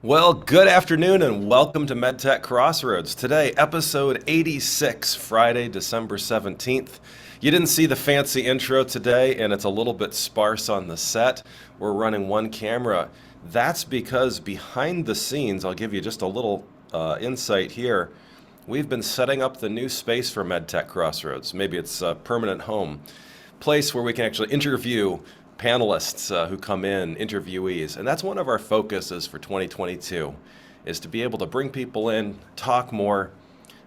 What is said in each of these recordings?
Well, good afternoon and welcome to MedTech Crossroads. Today, episode 86, Friday, December 17th. You didn't see the fancy intro today, and it's a little bit sparse on the set. We're running one camera. That's because behind the scenes, I'll give you just a little insight here. We've been setting up the new space for MedTech Crossroads. Maybe it's a permanent home, place where we can actually interview panelists who come in, interviewees, and that's one of our focuses for 2022, is to be able to bring people in, talk more,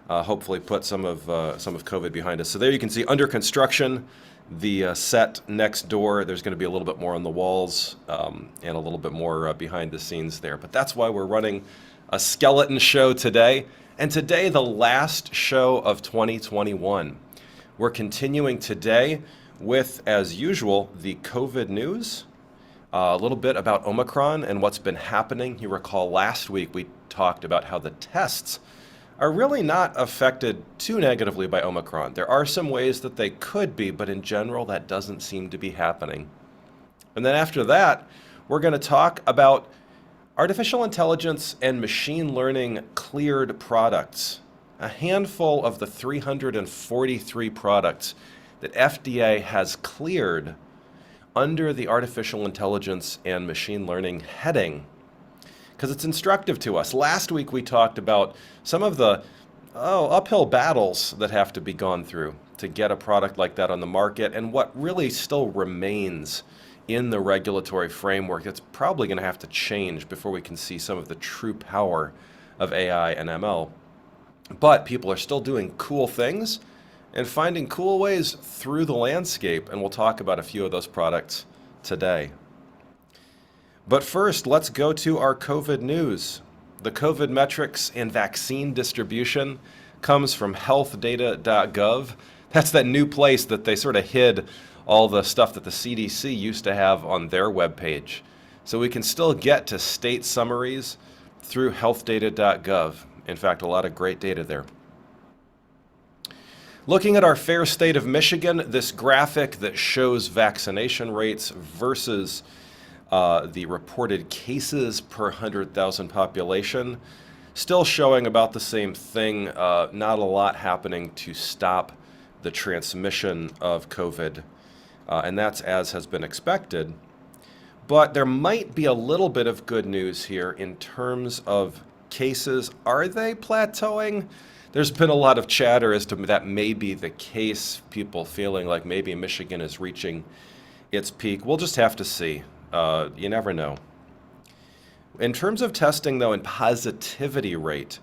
hopefully put some of COVID behind us. So there you can see under construction, the set next door. There's going to be a little bit more on the walls and a little bit more behind the scenes there. But that's why we're running a skeleton show today. And today, the last show of 2021. We're continuing today with, as usual, the COVID news, a little bit about Omicron and what's been happening. You recall last week we talked about how the tests are really not affected too negatively by Omicron. There are some ways that they could be, but in general, that doesn't seem to be happening. And then after that, we're going to talk about artificial intelligence and machine learning cleared products. A handful of the 343 products that FDA has cleared under the artificial intelligence and machine learning heading, because it's instructive to us. Last week we talked about some of the uphill battles that have to be gone through to get a product like that on the market, and what really still remains in the regulatory framework that's probably going to have to change before we can see some of the true power of AI and ML. But people are still doing cool things and finding cool ways through the landscape, and we'll talk about a few of those products today. But first, let's go to our COVID news. The COVID metrics and vaccine distribution comes from healthdata.gov. That's that new place that they sort of hid all the stuff that the CDC used to have on their webpage. So we can still get to state summaries through healthdata.gov. In fact, a lot of great data there. Looking at our fair state of Michigan, this graphic that shows vaccination rates versus the reported cases per 100,000 population, still showing about the same thing. Not a lot happening to stop the transmission of COVID, and that's as has been expected. But there might be a little bit of good news here in terms of cases. Are they plateauing? There's been a lot of chatter as to that may be the case, people feeling like maybe Michigan is reaching its peak. We'll just have to see. You never know. In terms of testing, though, and positivity rate,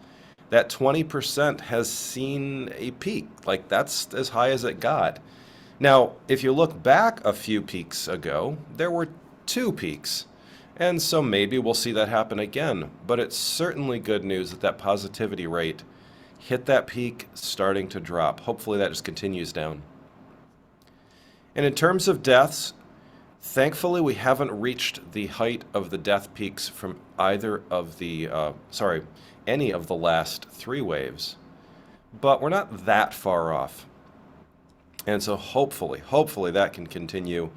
that 20% has seen a peak. Like, that's as high as it got. Now, if you look back a few peaks ago, there were 2 peaks. And so maybe we'll see that happen again. But it's certainly good news that that positivity rate hit that peak, starting to drop. Hopefully that just continues down. And in terms of deaths, thankfully we haven't reached the height of the death peaks from either of the, any of the last 3 waves. But we're not that far off. And so hopefully that can continue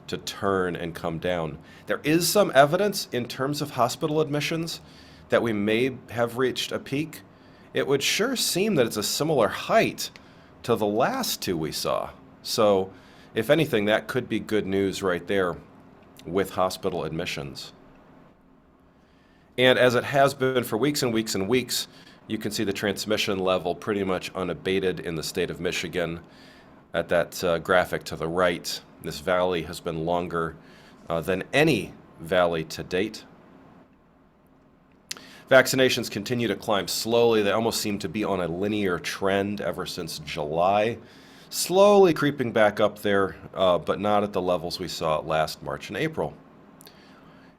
to turn and come down. There is some evidence in terms of hospital admissions that we may have reached a peak. It would sure seem that it's a similar height to the last 2 we saw. So, if anything, that could be good news right there with hospital admissions. And as it has been for weeks and weeks and weeks, you can see the transmission level pretty much unabated in the state of Michigan. At that graphic to the right, this valley has been longer than any valley to date. Vaccinations continue to climb slowly. They almost seem to be on a linear trend ever since July. Slowly creeping back up there, but not at the levels we saw last March and April.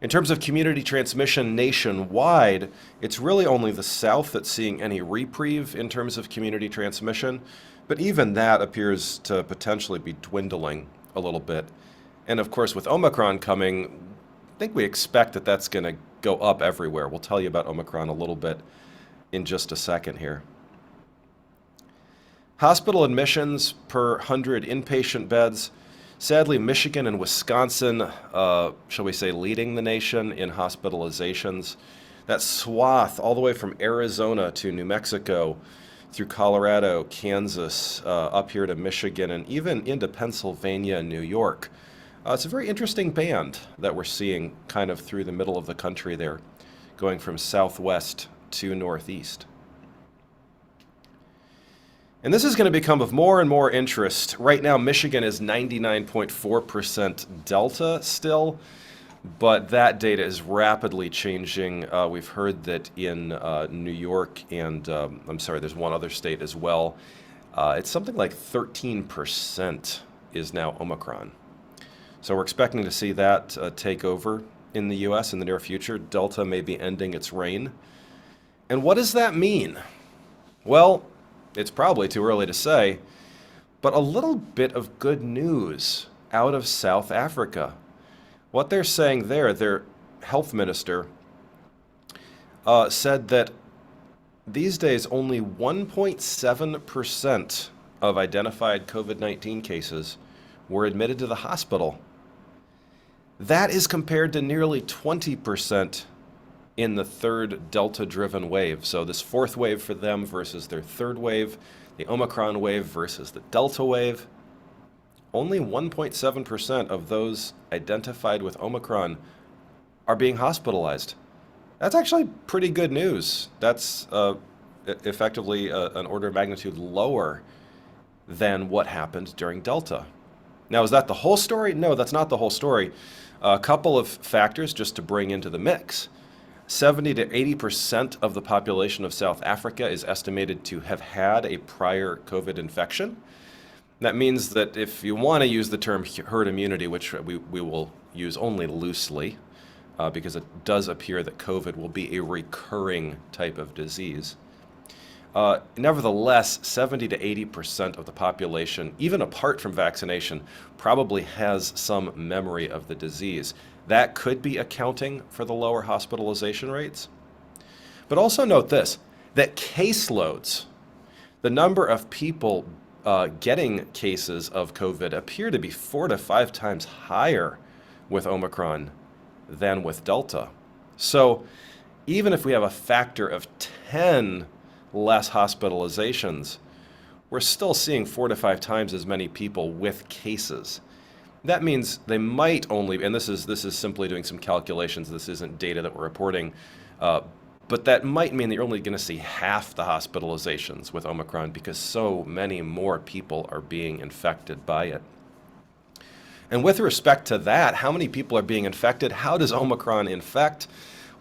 In terms of community transmission nationwide, it's really only the South that's seeing any reprieve in terms of community transmission, but even that appears to potentially be dwindling a little bit. And of course, with Omicron coming, I think we expect that that's going to go up everywhere. We'll tell you about Omicron a little bit in just a second here. Hospital admissions per 100 inpatient beds. Sadly, Michigan and Wisconsin, shall we say, leading the nation in hospitalizations. That swath all the way from Arizona to New Mexico, through Colorado, Kansas, up here to Michigan, and even into Pennsylvania and New York. It's a very interesting band that we're seeing kind of through the middle of the country there, going from southwest to northeast. And this is going to become of more and more interest. Right now, Michigan is 99.4% Delta still, but that data is rapidly changing. We've heard that in New York and, I'm sorry, there's one other state as well. It's something like 13% is now Omicron. So we're expecting to see that take over in the US in the near future. Delta may be ending its reign. And what does that mean? Well, it's probably too early to say, but a little bit of good news out of South Africa. What they're saying there, their health minister said that these days only 1.7% of identified COVID-19 cases were admitted to the hospital. That is compared to nearly 20% in the third Delta-driven wave. So this fourth wave for them versus their third wave, the Omicron wave versus the Delta wave. Only 1.7% of those identified with Omicron are being hospitalized. That's actually pretty good news. That's effectively an order of magnitude lower than what happened during Delta. Now, is that the whole story? No, that's not the whole story. A couple of factors just to bring into the mix. 70 to 80% of the population of South Africa is estimated to have had a prior COVID infection. That means that if you want to use the term herd immunity, which we will use only loosely, because it does appear that COVID will be a recurring type of disease. Nevertheless, 70 to 80% of the population, even apart from vaccination, probably has some memory of the disease. That could be accounting for the lower hospitalization rates. But also note this, that caseloads, the number of people getting cases of COVID appear to be 4 to 5 times higher with Omicron than with Delta. So even if we have a factor of 10 less hospitalizations, we're still seeing 4 to 5 times as many people with cases. That means they might only, and this is simply doing some calculations, this isn't data that we're reporting, but that might mean that you're only going to see half the hospitalizations with Omicron because so many more people are being infected by it. And with respect to that, how many people are being infected? How does Omicron infect?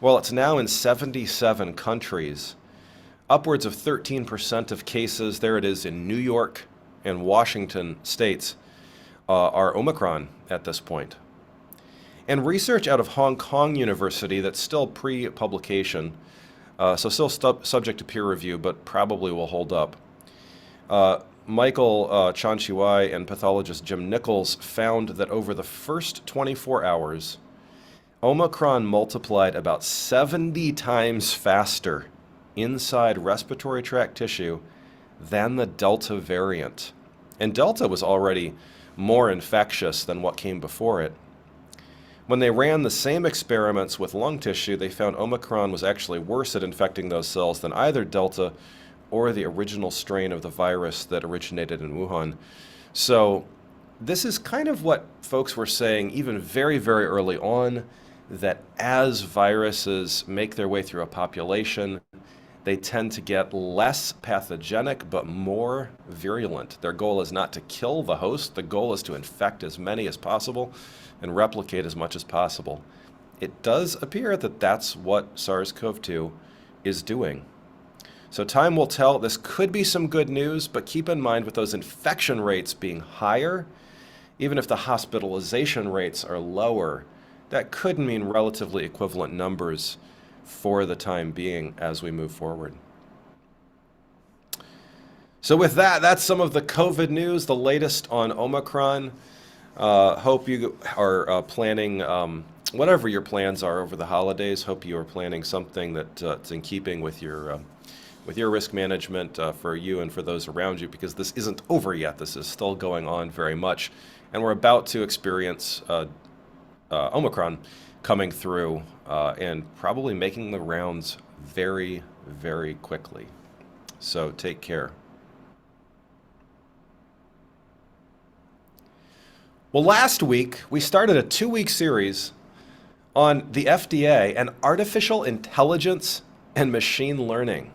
Well, it's now in 77 countries. Upwards of 13% of cases, there it is in New York and Washington states, are Omicron at this point. And research out of Hong Kong University that's still pre-publication, so still subject to peer review, but probably will hold up. Michael Chanchiwai and pathologist Jim Nichols found that over the first 24 hours, Omicron multiplied about 70 times faster inside respiratory tract tissue than the Delta variant. And Delta was already more infectious than what came before it. When they ran the same experiments with lung tissue, they found Omicron was actually worse at infecting those cells than either Delta or the original strain of the virus that originated in Wuhan. So this is kind of what folks were saying even very, very early on, that as viruses make their way through a population, they tend to get less pathogenic but more virulent. Their goal is not to kill the host. The goal is to infect as many as possible and replicate as much as possible. It does appear that that's what SARS-CoV-2 is doing. So time will tell. This could be some good news, but keep in mind with those infection rates being higher, even if the hospitalization rates are lower, that could mean relatively equivalent numbers for the time being as we move forward. So with that, that's some of the COVID news, the latest on Omicron. Hope you are planning, whatever your plans are over the holidays, hope you are planning something that's in keeping with your risk management for you and for those around you, because this isn't over yet. This is still going on very much. And we're about to experience Omicron coming through and probably making the rounds very, very quickly. So take care. Well, last week we started a 2-week series on the FDA and artificial intelligence and machine learning.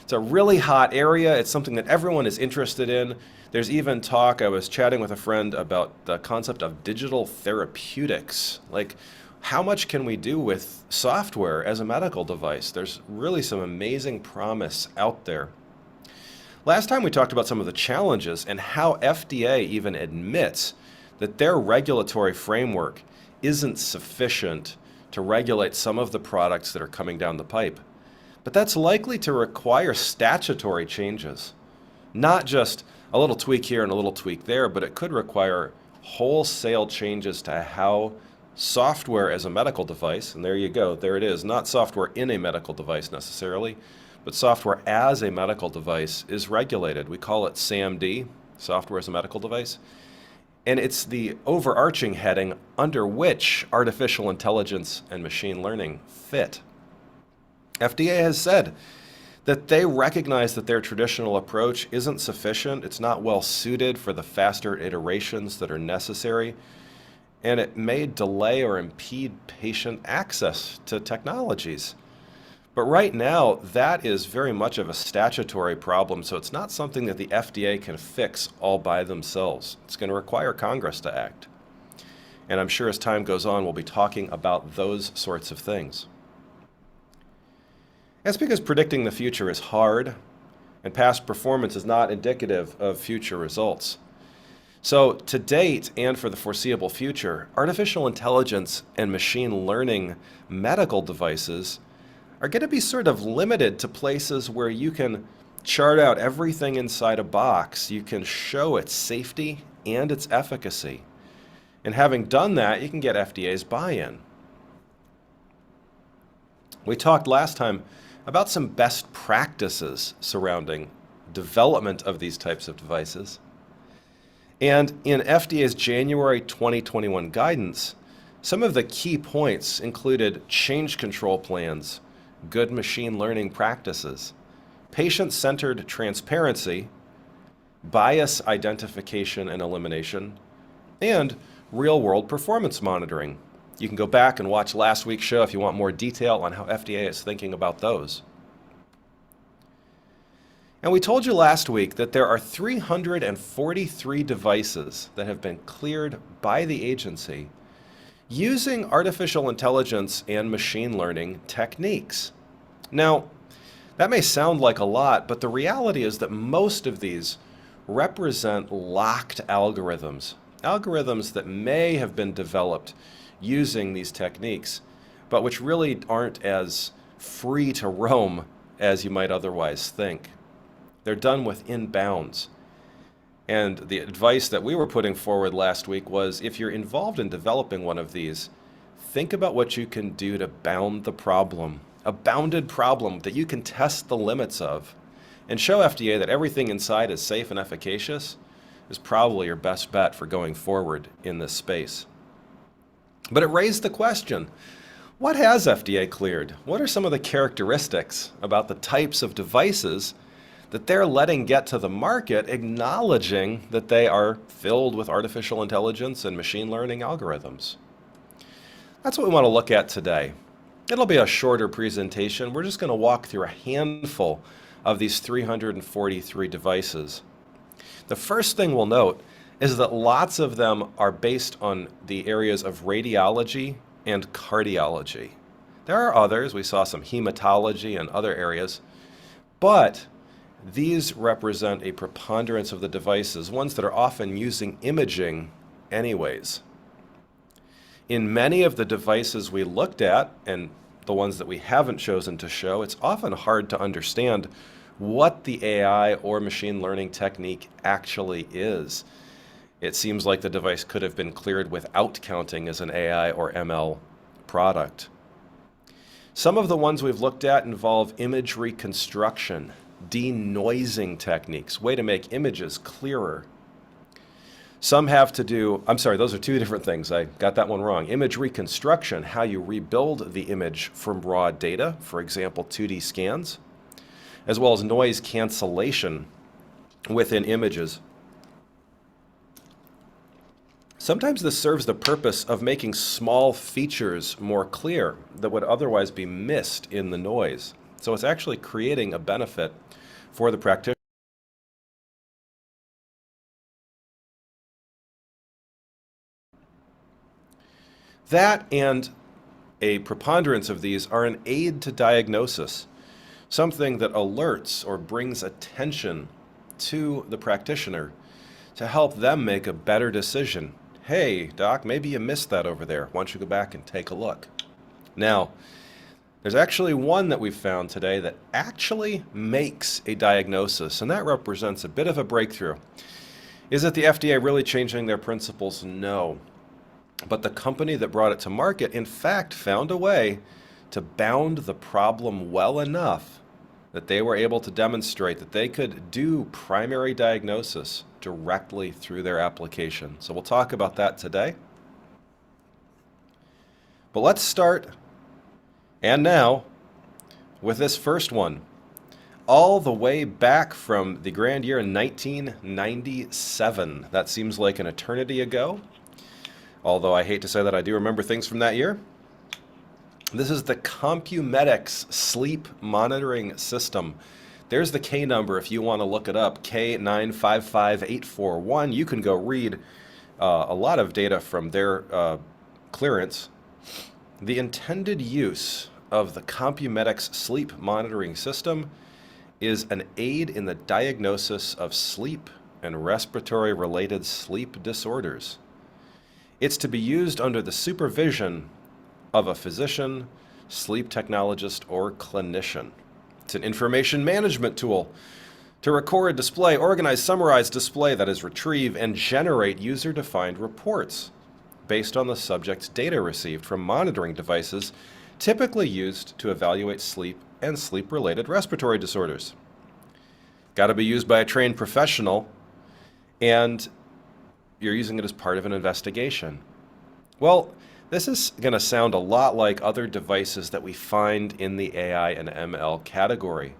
It's a really hot area. It's something that everyone is interested in. There's even talk, I was chatting with a friend about the concept of digital therapeutics. Like, how much can we do with software as a medical device? There's really some amazing promise out there. Last time we talked about some of the challenges and how FDA even admits that their regulatory framework isn't sufficient to regulate some of the products that are coming down the pipe. But that's likely to require statutory changes, not just a little tweak here and a little tweak there, but it could require wholesale changes to how software as a medical device, and there you go, there it is, not software in a medical device necessarily, but software as a medical device is regulated. We call it SAMD, software as a medical device. And it's the overarching heading under which artificial intelligence and machine learning fit. FDA has said that they recognize that their traditional approach isn't sufficient, it's not well suited for the faster iterations that are necessary, and it may delay or impede patient access to technologies. But right now, that is very much of a statutory problem, so it's not something that the FDA can fix all by themselves. It's going to require Congress to act. And I'm sure as time goes on, we'll be talking about those sorts of things. That's because predicting the future is hard, and past performance is not indicative of future results. So to date, and for the foreseeable future, artificial intelligence and machine learning medical devices are going to be sort of limited to places where you can chart out everything inside a box. You can show its safety and its efficacy. And having done that, you can get FDA's buy-in. We talked last time about some best practices surrounding development of these types of devices. And in FDA's January 2021 guidance, some of the key points included change control plans, good machine learning practices, patient-centered transparency, bias identification and elimination, and real-world performance monitoring. You can go back and watch last week's show if you want more detail on how FDA is thinking about those. And we told you last week that there are 343 devices that have been cleared by the agency using artificial intelligence and machine learning techniques. Now, that may sound like a lot, but the reality is that most of these represent locked algorithms, algorithms that may have been developed using these techniques, but which really aren't as free to roam as you might otherwise think. They're done within bounds. And the advice that we were putting forward last week was, if you're involved in developing one of these, think about what you can do to bound the problem, a bounded problem that you can test the limits of, and show FDA that everything inside is safe and efficacious is probably your best bet for going forward in this space. But it raised the question, what has FDA cleared? What are some of the characteristics about the types of devices that they're letting get to the market, acknowledging that they are filled with artificial intelligence and machine learning algorithms? That's what we want to look at today. It'll be a shorter presentation. We're just going to walk through a handful of these 343 devices. The first thing we'll note is that lots of them are based on the areas of radiology and cardiology. There are others. We saw some hematology and other areas, but these represent a preponderance of the devices, ones that are often using imaging anyways. In many of the devices we looked at, and the ones that we haven't chosen to show, it's often hard to understand what the AI or machine learning technique actually is. It seems like the device could have been cleared without counting as an AI or ML product. Some of the ones we've looked at involve image reconstruction, denoising techniques, way to make images clearer. Some have to do, I'm sorry, those are two different things. I got that one wrong. Image reconstruction, how you rebuild the image from raw data, for example, 2D scans, as well as noise cancellation within images. Sometimes this serves the purpose of making small features more clear that would otherwise be missed in the noise. So it's actually creating a benefit for the practitioner. That and a preponderance of these are an aid to diagnosis, something that alerts or brings attention to the practitioner to help them make a better decision. Hey, doc, maybe you missed that over there. Why don't you go back and take a look? Now, there's actually one that we've found today that actually makes a diagnosis, and that represents a bit of a breakthrough. Is it the FDA really changing their principles? No. But the company that brought it to market, in fact, found a way to bound the problem well enough that they were able to demonstrate that they could do primary diagnosis directly through their application. So we'll talk about that today. But let's start, and now, with this first one. All the way back from the grand year 1997. That seems like an eternity ago. Although I hate to say that I do remember things from that year. This is the Compumedics sleep monitoring system. There's the K number if you want to look it up, K955841. You can go read a lot of data from their clearance. The intended use of the Compumedics sleep monitoring system is an aid in the diagnosis of sleep and respiratory-related sleep disorders. It's to be used under the supervision of a physician, sleep technologist, or clinician. It's an information management tool to record, display, organize, summarize, display, that is, retrieve and generate user-defined reports based on the subject's data received from monitoring devices typically used to evaluate sleep and sleep-related respiratory disorders. Got to be used by a trained professional, and you're using it as part of an investigation. Well, this is going to sound a lot like other devices that we find in the AI and ML category.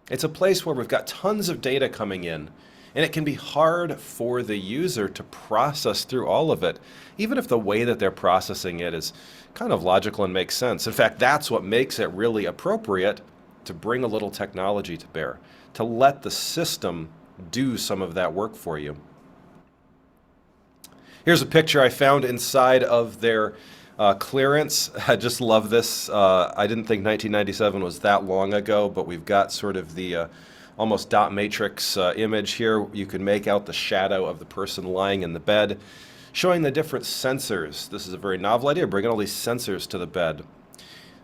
It's a place where we've got tons of data coming in, and it can be hard for the user to process through all of it, even if the way that they're processing it is kind of logical and makes sense. In fact, that's what makes it really appropriate to bring a little technology to bear, to let the system do some of that work for you. Here's a picture I found inside of their clearance. I just love this. I didn't think 1997 was that long ago, but we've got sort of the almost dot matrix image here. You can make out the shadow of the person lying in the bed, showing the different sensors. This is a very novel idea, bringing all these sensors to the bed.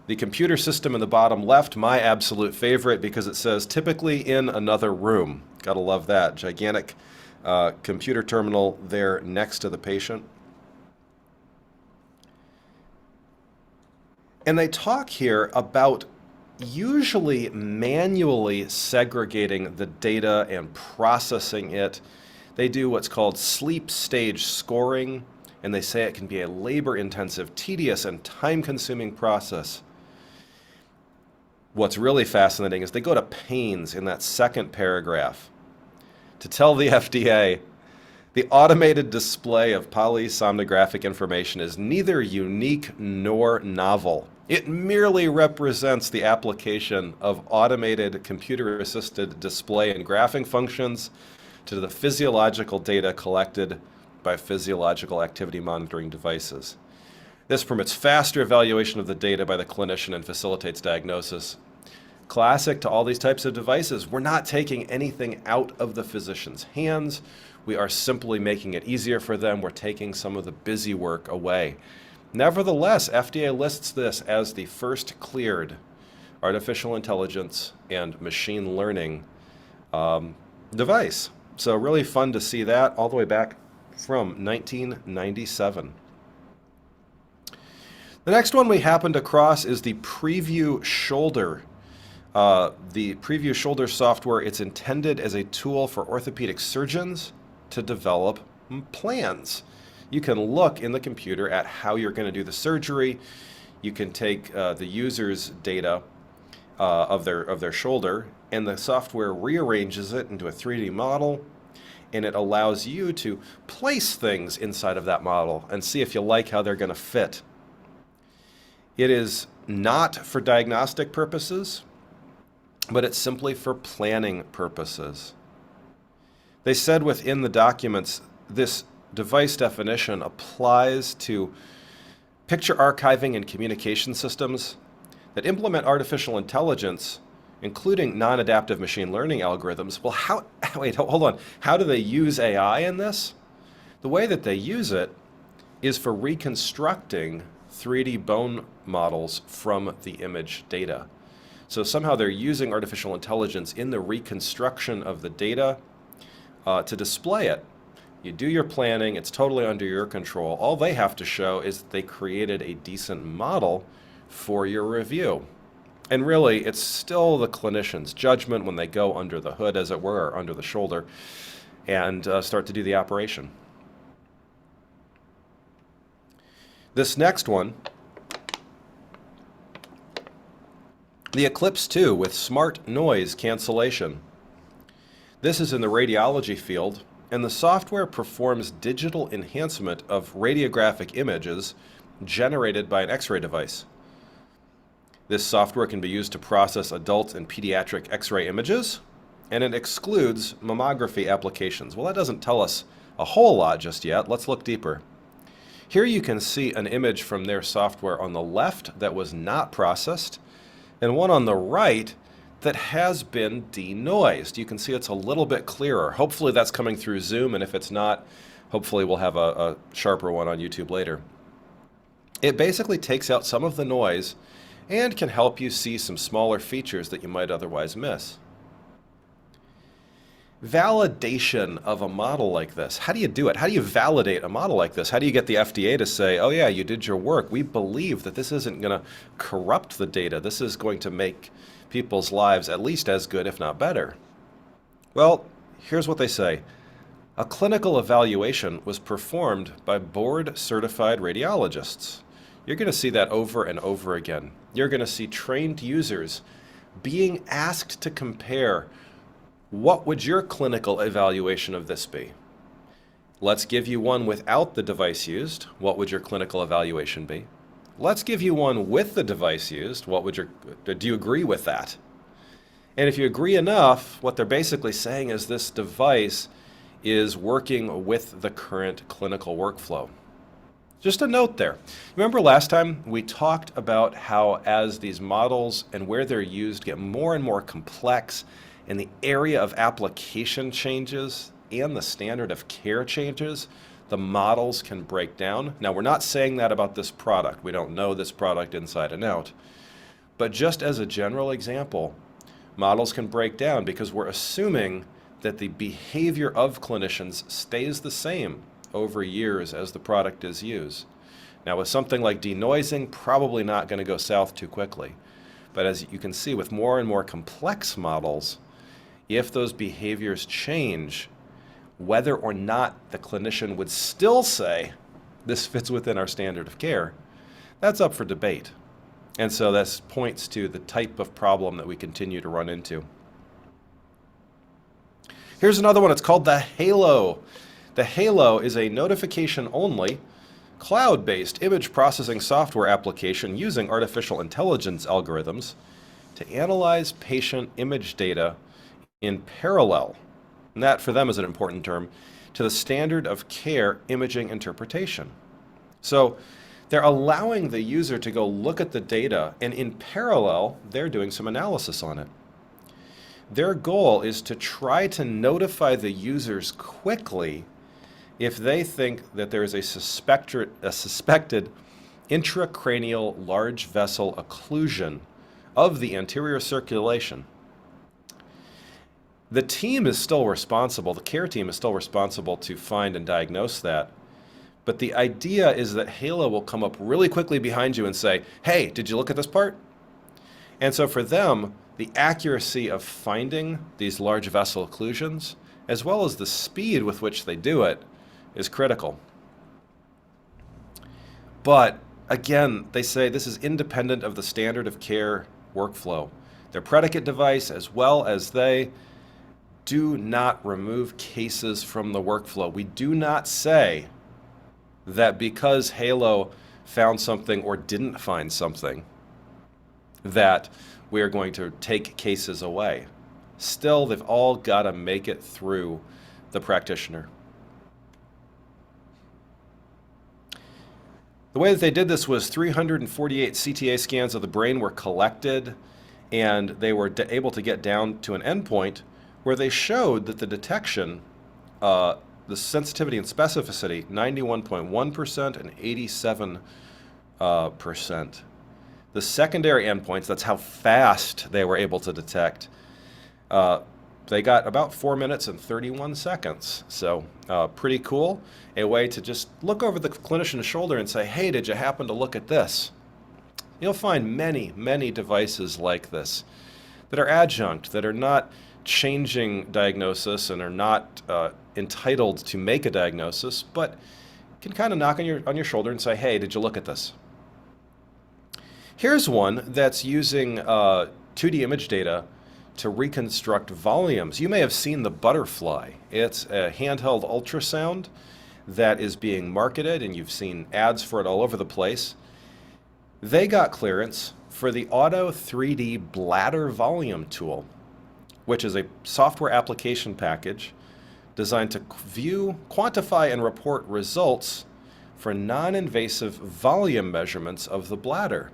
The computer system in the bottom left, my absolute favorite, because it says typically in another room. Gotta love that. Gigantic computer terminal there next to the patient. And they talk here about usually manually segregating the data and processing it. They do what's called sleep stage scoring, and they say it can be a labor-intensive, tedious, and time-consuming process. What's really fascinating is they go to pains in that second paragraph to tell the FDA the automated display of polysomnographic information is neither unique nor novel. It merely represents the application of automated computer-assisted display and graphing functions to the physiological data collected by physiological activity monitoring devices. This permits faster evaluation of the data by the clinician and facilitates diagnosis. Classic to all these types of devices, we're not taking anything out of the physician's hands. We are simply making it easier for them. We're taking some of the busy work away. Nevertheless, FDA lists this as the first cleared artificial intelligence and machine learning device. So really fun to see that all the way back from 1997. The next one we happened across is the Preview Shoulder. The Preview Shoulder software, it's intended as a tool for orthopedic surgeons to develop plans. You can look in the computer at how you're going to do the surgery. You can take the user's data of their shoulder, and the software rearranges it into a 3D model, and it allows you to place things inside of that model and see if you like how they're going to fit. It is not for diagnostic purposes, but it's simply for planning purposes. They said within the documents, this device definition applies to picture archiving and communication systems that implement artificial intelligence, including non-adaptive machine learning algorithms. Well, wait, hold on. How do they use AI in this? The way that they use it is for reconstructing 3D bone models from the image data. So somehow they're using artificial intelligence in the reconstruction of the data to display it. You do your planning, it's totally under your control. All they have to show is that they created a decent model for your review. And really, it's still the clinician's judgment when they go under the hood, as it were, or under the shoulder, and start to do the operation. This next one, the Eclipse 2 with smart noise cancellation. This is in the radiology field, and the software performs digital enhancement of radiographic images generated by an X-ray device. This software can be used to process adult and pediatric X-ray images, and it excludes mammography applications. Well, that doesn't tell us a whole lot just yet. Let's look deeper. Here you can see an image from their software on the left that was not processed, and one on the right that has been denoised. You can see it's a little bit clearer. Hopefully that's coming through Zoom, and if it's not, hopefully we'll have a sharper one on YouTube later. It basically takes out some of the noise and can help you see some smaller features that you might otherwise miss. Validation of a model like this. How do you do it? How do you validate a model like this? How do you get the FDA to say, oh yeah, you did your work. We believe that this isn't going to corrupt the data. This is going to make people's lives at least as good, if not better. Well, here's what they say. A clinical evaluation was performed by board-certified radiologists. You're going to see that over and over again. You're going to see trained users being asked to compare, what would your clinical evaluation of this be? Let's give you one without the device used. What would your clinical evaluation be? Let's give you one with the device used. Do you agree with that? And if you agree enough, what they're basically saying is this device is working with the current clinical workflow. Just a note there. Remember last time we talked about how as these models and where they're used get more and more complex and the area of application changes and the standard of care changes, the models can break down. Now, we're not saying that about this product. We don't know this product inside and out. But just as a general example, models can break down because we're assuming that the behavior of clinicians stays the same over years as the product is used. Now, with something like denoising, probably not going to go south too quickly. But as you can see, with more and more complex models, if those behaviors change, whether or not the clinician would still say, this fits within our standard of care, that's up for debate. And so this points to the type of problem that we continue to run into. Here's another one. It's called the Halo. The Halo is a notification-only, cloud-based image processing software application using artificial intelligence algorithms to analyze patient image data in parallel, and that for them is an important term, to the standard of care imaging interpretation. So they're allowing the user to go look at the data, and in parallel, they're doing some analysis on it. Their goal is to try to notify the users quickly if they think that there is a suspected intracranial large vessel occlusion of the anterior circulation. The team is still responsible, the care team is still responsible to find and diagnose that. But the idea is that Halo will come up really quickly behind you and say, hey, did you look at this part? And so for them, the accuracy of finding these large vessel occlusions, as well as the speed with which they do it, is critical. But again, they say this is independent of the standard of care workflow. Their predicate device, as well as they, do not remove cases from the workflow. We do not say that because Halo found something or didn't find something, that we are going to take cases away. Still, they've all got to make it through the practitioner. The way that they did this was 348 CTA scans of the brain were collected, and they were able to get down to an endpoint where they showed that the detection, the sensitivity and specificity, 91.1% and 87%. The secondary endpoints, that's how fast they were able to detect, they got about 4 minutes and 31 seconds. So pretty cool. A way to just look over the clinician's shoulder and say, hey, did you happen to look at this? You'll find many, many devices like this that are adjunct, that are not changing diagnosis and are not entitled to make a diagnosis, but can kind of knock on your shoulder and say, hey, did you look at this? Here's one that's using 2D image data to reconstruct volumes. You may have seen the Butterfly. It's a handheld ultrasound that is being marketed, and you've seen ads for it all over the place. They got clearance for the Auto 3D bladder volume tool, which is a software application package designed to view, quantify, and report results for non-invasive volume measurements of the bladder.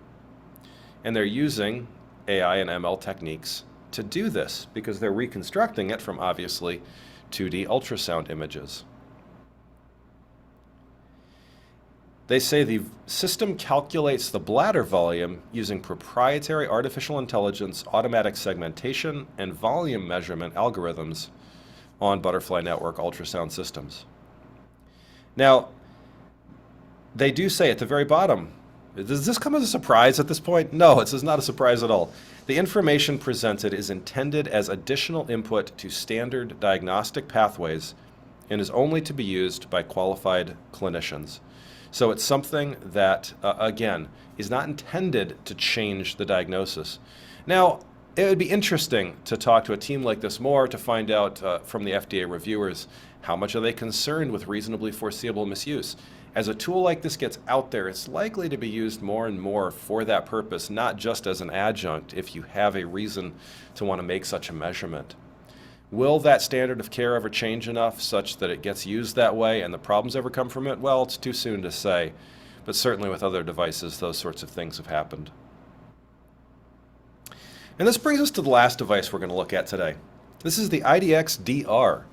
And they're using AI and ML techniques to do this because they're reconstructing it from obviously 2D ultrasound images. They say the system calculates the bladder volume using proprietary artificial intelligence, automatic segmentation, and volume measurement algorithms on Butterfly Network ultrasound systems. Now, they do say at the very bottom, does this come as a surprise at this point? No, this is not a surprise at all. The information presented is intended as additional input to standard diagnostic pathways and is only to be used by qualified clinicians. So it's something that, again, is not intended to change the diagnosis. Now, it would be interesting to talk to a team like this more to find out from the FDA reviewers, how much are they concerned with reasonably foreseeable misuse? As a tool like this gets out there, it's likely to be used more and more for that purpose, not just as an adjunct if you have a reason to want to make such a measurement. Will that standard of care ever change enough such that it gets used that way and the problems ever come from it? Well, it's too soon to say, but certainly with other devices, those sorts of things have happened. And this brings us to the last device we're going to look at today. This is the IDX-DR.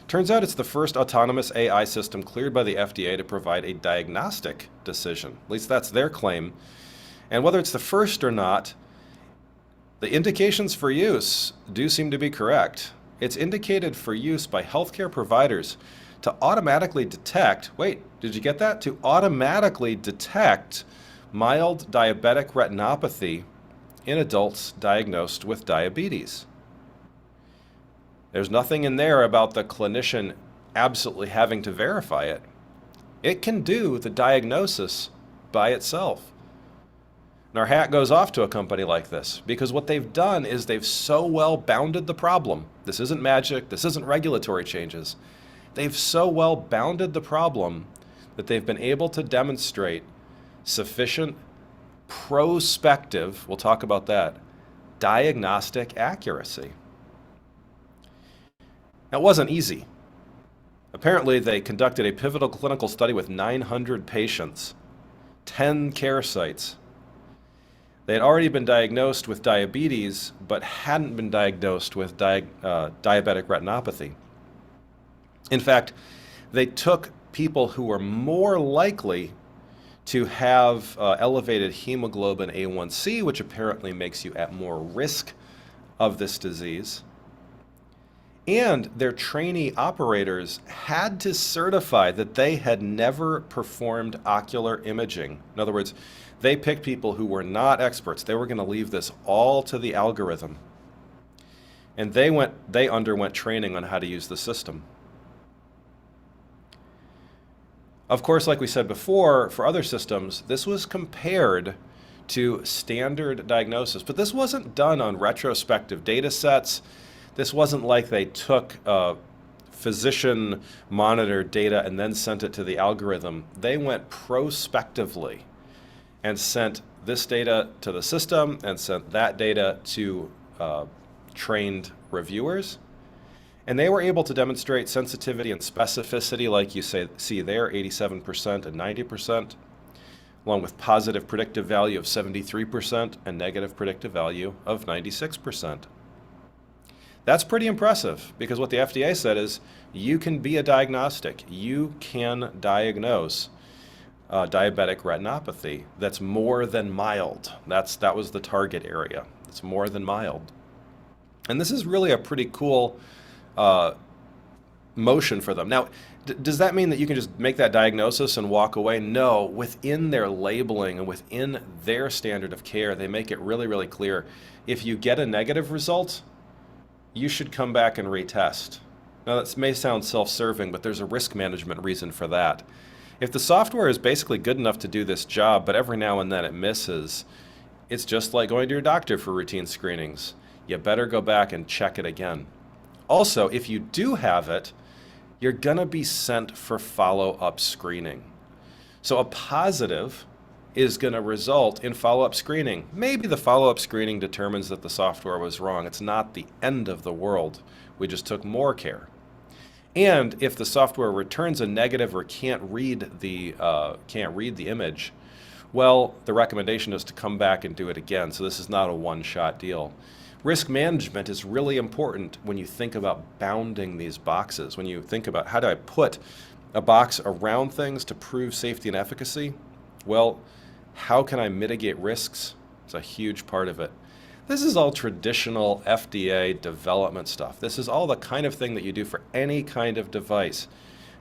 Turns out it's the first autonomous AI system cleared by the FDA to provide a diagnostic decision. At least that's their claim. And whether it's the first or not, the indications for use do seem to be correct. It's indicated for use by healthcare providers to automatically detect, wait, did you get that? To automatically detect mild diabetic retinopathy in adults diagnosed with diabetes. There's nothing in there about the clinician absolutely having to verify it. It can do the diagnosis by itself. And our hat goes off to a company like this because what they've done is they've so well bounded the problem. This isn't magic. This isn't regulatory changes. They've so well bounded the problem that they've been able to demonstrate sufficient prospective, we'll talk about that, diagnostic accuracy. Now, it wasn't easy. Apparently, they conducted a pivotal clinical study with 900 patients, 10 care sites. They had already been diagnosed with diabetes, but hadn't been diagnosed with diabetic retinopathy. In fact, they took people who were more likely to have elevated hemoglobin A1C, which apparently makes you at more risk of this disease. And their trainee operators had to certify that they had never performed ocular imaging. In other words, they picked people who were not experts. They were going to leave this all to the algorithm. And they underwent training on how to use the system. Of course, like we said before, for other systems, this was compared to standard diagnosis, but this wasn't done on retrospective data sets. This wasn't like they took physician monitored data and then sent it to the algorithm. They went prospectively and sent this data to the system and sent that data to trained reviewers. And they were able to demonstrate sensitivity and specificity, like you see there, 87% and 90%, along with positive predictive value of 73% and negative predictive value of 96%. That's pretty impressive because what the FDA said is you can be a diagnostic. You can diagnose diabetic retinopathy that's more than mild. That was the target area. It's more than mild. And this is really a pretty cool motion for them. Now, does that mean that you can just make that diagnosis and walk away? No. Within their labeling and within their standard of care, they make it really, really clear. If you get a negative result, you should come back and retest. Now, that may sound self-serving, but there's a risk management reason for that. If the software is basically good enough to do this job, but every now and then it misses, it's just like going to your doctor for routine screenings. You better go back and check it again. Also, if you do have it, you're going to be sent for follow-up screening. So a positive is going to result in follow-up screening. Maybe the follow-up screening determines that the software was wrong. It's not the end of the world. We just took more care. And if the software returns a negative or can't read the image, well, the recommendation is to come back and do it again. So this is not a one-shot deal. Risk management is really important when you think about bounding these boxes. When you think about how do I put a box around things to prove safety and efficacy? Well, how can I mitigate risks? It's a huge part of it. This is all traditional FDA development stuff. This is all the kind of thing that you do for any kind of device.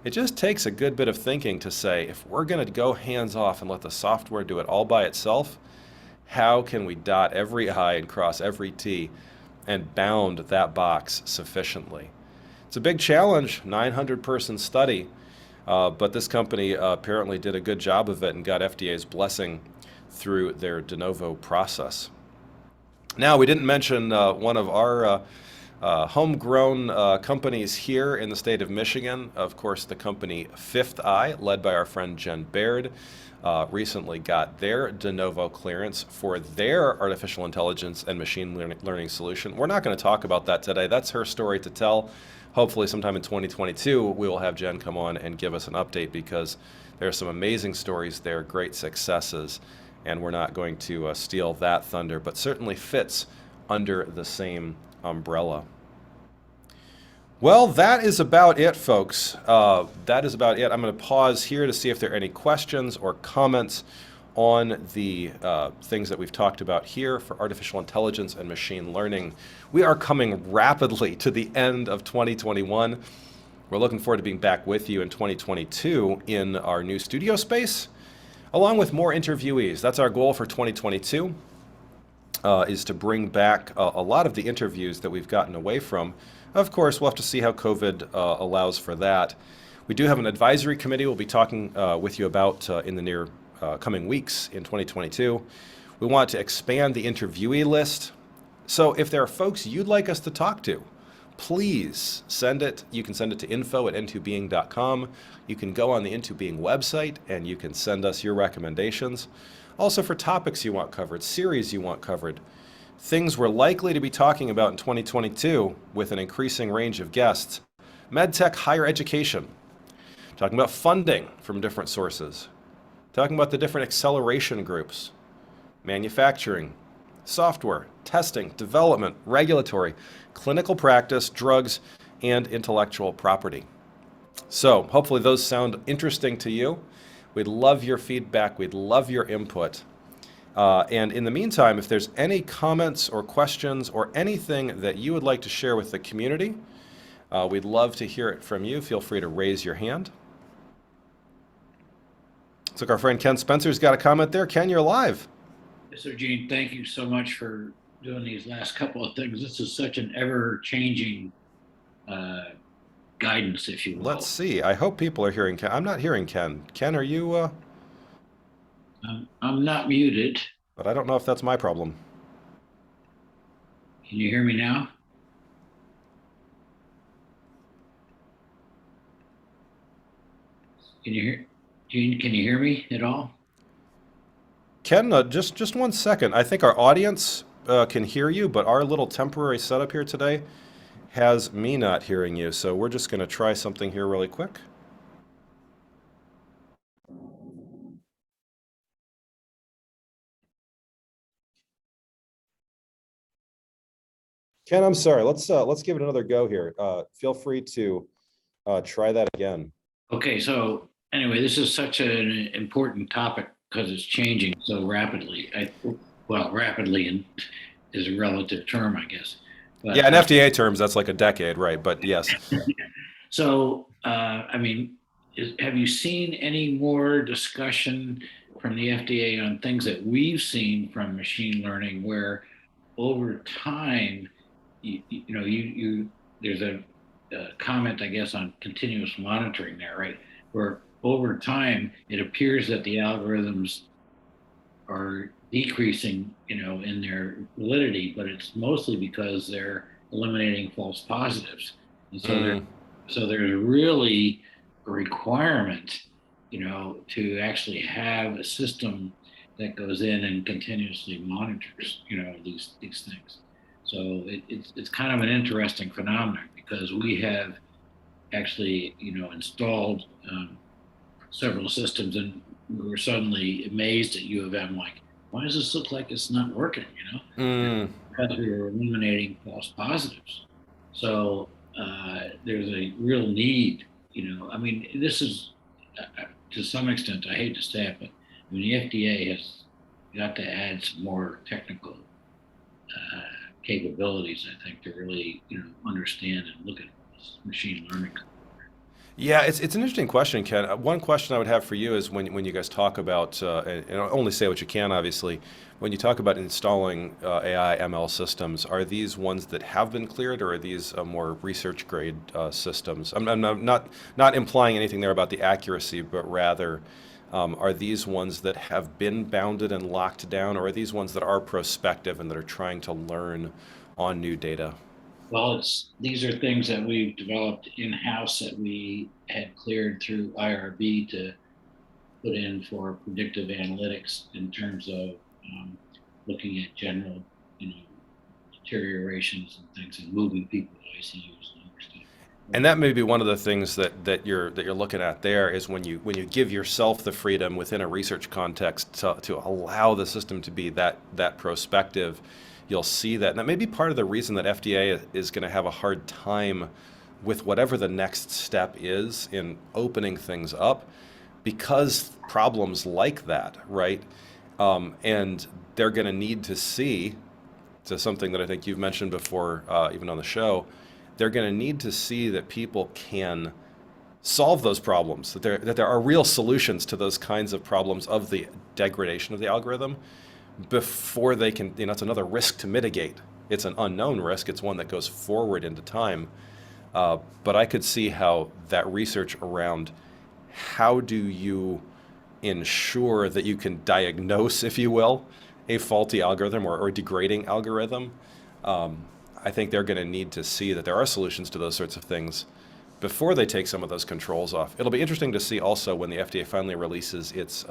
It just takes a good bit of thinking to say, if we're going to go hands off and let the software do it all by itself, how can we dot every I and cross every T and bound that box sufficiently? It's a big challenge, 900-person study, but this company apparently did a good job of it and got FDA's blessing through their de novo process. Now, we didn't mention one of our homegrown companies here in the state of Michigan. Of course, the company Fifth Eye, led by our friend Jen Baird, recently got their de novo clearance for their artificial intelligence and machine learning solution. We're not going to talk about that today. That's her story to tell. Hopefully sometime in 2022, we will have Jen come on and give us an update because there are some amazing stories there, great successes, and we're not going to steal that thunder, but certainly fits under the same umbrella. Well, that is about it, folks. That is about it. I'm going to pause here to see if there are any questions or comments on the things that we've talked about here for artificial intelligence and machine learning. We are coming rapidly to the end of 2021. We're looking forward to being back with you in 2022 in our new studio space, along with more interviewees. That's our goal for 2022, is to bring back a lot of the interviews that we've gotten away from. Of course, we'll have to see how COVID allows for that. We do have an advisory committee we'll be talking with you about in the near coming weeks in 2022. We want to expand the interviewee list. So if there are folks you'd like us to talk to, please send it. You can send it to info@n2being.com. You can go on the N2Being website and you can send us your recommendations. Also for topics you want covered, series you want covered, things we're likely to be talking about in 2022 with an increasing range of guests. MedTech higher education, talking about funding from different sources, talking about the different acceleration groups, manufacturing, software, testing, development, regulatory, clinical practice, drugs, and intellectual property. So hopefully those sound interesting to you. We'd love your feedback. We'd love your input. And in the meantime, if there's any comments or questions or anything that you would like to share with the community, we'd love to hear it from you. Feel free to raise your hand. Looks like our friend Ken Spencer's got a comment there. Ken, you're live. Yes, sir, Gene. Thank you so much for doing these last couple of things. This is such an ever-changing guidance, if you Let's will. see. I hope people are hearing Ken. I'm not hearing Ken. Ken, are you? I'm not muted. But I don't know if that's my problem. Can you hear me now? Can you hear, Gene? Can you hear me at all? Ken, just 1 second. I think our audience can hear you, but our little temporary setup here today has me not hearing you. So we're just going to try something here really quick. Ken, I'm sorry. Let's give it another go here. Feel free to try that again. Okay, so anyway, this is such an important topic because it's changing so rapidly. Well, rapidly is a relative term, I guess. Yeah, But in FDA terms, that's like a decade, right? But yes. I mean, have you seen any more discussion from the FDA on things that we've seen from machine learning where over time, there's a comment, I guess, on continuous monitoring there, right? Where over time, it appears that the algorithms are decreasing, in their validity, but it's mostly because they're eliminating false positives. And Mm, so there's really a requirement, to actually have a system that goes in and continuously monitors, these things. So it's kind of an interesting phenomenon because we have actually, installed several systems, and we were suddenly amazed at U of M, like, why does this look like it's not working? mm. Because we were eliminating false positives. So there's a real need. I mean, this is to some extent, I hate to say it, but I mean, the FDA has got to add some more technical capabilities, I think, to really, understand and look at this machine learning. Yeah, it's an interesting question, Ken. One question I would have for you is when you guys talk about, and only say what you can, obviously, when you talk about installing AI ML systems, are these ones that have been cleared, or are these more research grade systems? I'm not implying anything there about the accuracy, but rather, are these ones that have been bounded and locked down, or are these ones that are prospective and that are trying to learn on new data? Well, these are things that we've developed in-house that we had cleared through IRB to put in for predictive analytics in terms of looking at general, you know, deteriorations and things and moving people to ICUs and other stuff. And that may be one of the things that you're looking at there is when you give yourself the freedom within a research context to allow the system to be that prospective, you'll see that. And that may be part of the reason that FDA is going to have a hard time with whatever the next step is in opening things up, because problems like that, right? And they're going to need to see, to something that I think you've mentioned before, even on the show, they're going to need to see that people can solve those problems, that there are real solutions to those kinds of problems of the degradation of the algorithm before they can, it's another risk to mitigate. It's an unknown risk. It's one that goes forward into time. But I could see how that research around how do you ensure that you can diagnose, if you will, a faulty algorithm or degrading algorithm. I think they're going to need to see that there are solutions to those sorts of things before they take some of those controls off. It'll be interesting to see also when the FDA finally releases its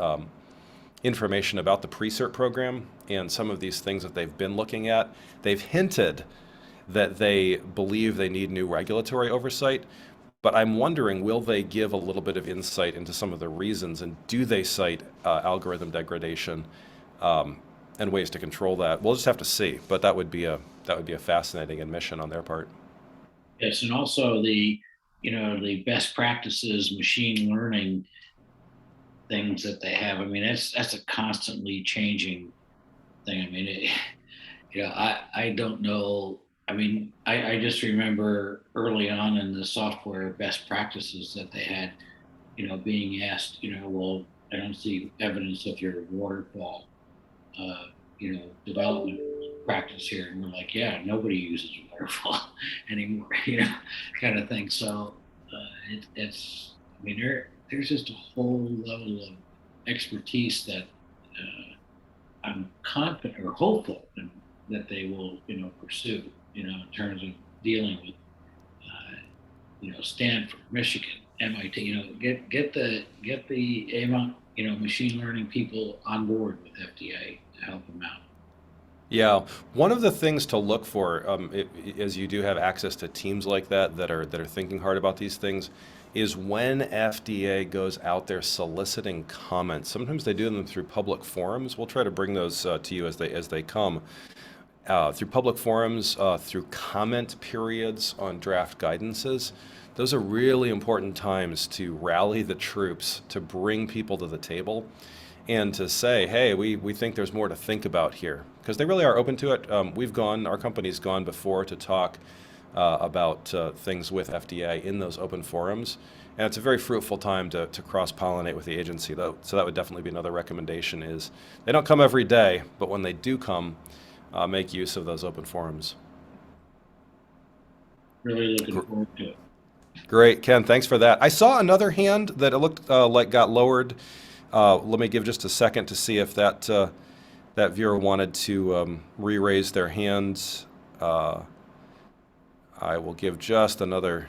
information about the pre-cert program and some of these things that they've been looking at. They've hinted that they believe they need new regulatory oversight, but I'm wondering, will they give a little bit of insight into some of the reasons, and do they cite algorithm degradation and ways to control that? We'll just have to see, but that would be a fascinating admission on their part. Yes, and also the best practices, machine learning things that they have. I mean, that's a constantly changing thing. I mean, I don't know. I mean, I just remember early on in the software best practices that they had, being asked, well, I don't see evidence of your waterfall, development practice here. And we're like, yeah, nobody uses waterfall anymore, kind of thing. So I mean, there's just a whole level of expertise that I'm confident or hopeful that they will, pursue, in terms of dealing with, Stanford, Michigan, MIT, get the machine learning people on board with FDA to help them out. Yeah, one of the things to look for, as you do have access to teams like that that are thinking hard about these things, is when FDA goes out there soliciting comments. Sometimes they do them through public forums. We'll try to bring those to you as they come through public forums, through comment periods on draft guidances. Those are really important times to rally the troops, to bring people to the table, and to say, hey, we think there's more to think about here. Because they really are open to it. Our company's gone before to talk about things with FDA in those open forums. And it's a very fruitful time to cross-pollinate with the agency, though. So that would definitely be another recommendation is they don't come every day, but when they do come, make use of those open forums. Really Gr- looking forward to it. Great, Ken. Thanks for that. I saw another hand that it looked like got lowered. Let me give just a second to see if that viewer wanted to re-raise their hands. Uh, I will give just another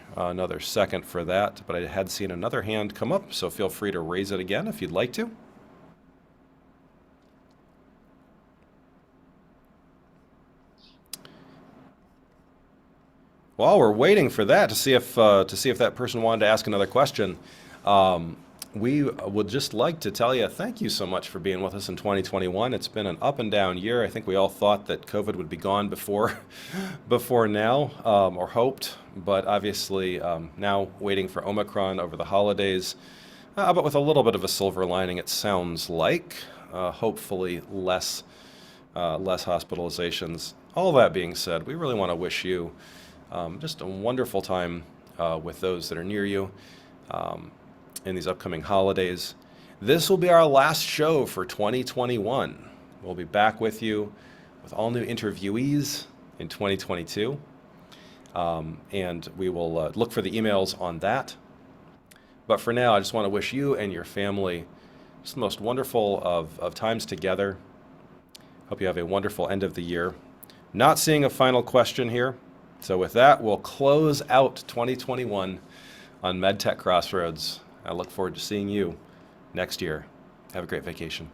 second for that, but I had seen another hand come up, so feel free to raise it again if you'd like to. While we're waiting for that to see if that person wanted to ask another question, um, we would just like to tell you thank you so much for being with us in 2021. It's been an up and down year. I think we all thought that COVID would be gone before before now, or hoped, but obviously now waiting for Omicron over the holidays. But with a little bit of a silver lining, it sounds like. Hopefully less hospitalizations. All that being said, we really want to wish you just a wonderful time with those that are near you um, in these upcoming holidays. This will be our last show for 2021. We'll be back with you with all new interviewees in 2022. And we will look for the emails on that. But for now, I just want to wish you and your family just the most wonderful of times together. Hope you have a wonderful end of the year. Not seeing a final question here. So with that, we'll close out 2021 on MedTech Crossroads. I look forward to seeing you next year. Have a great vacation.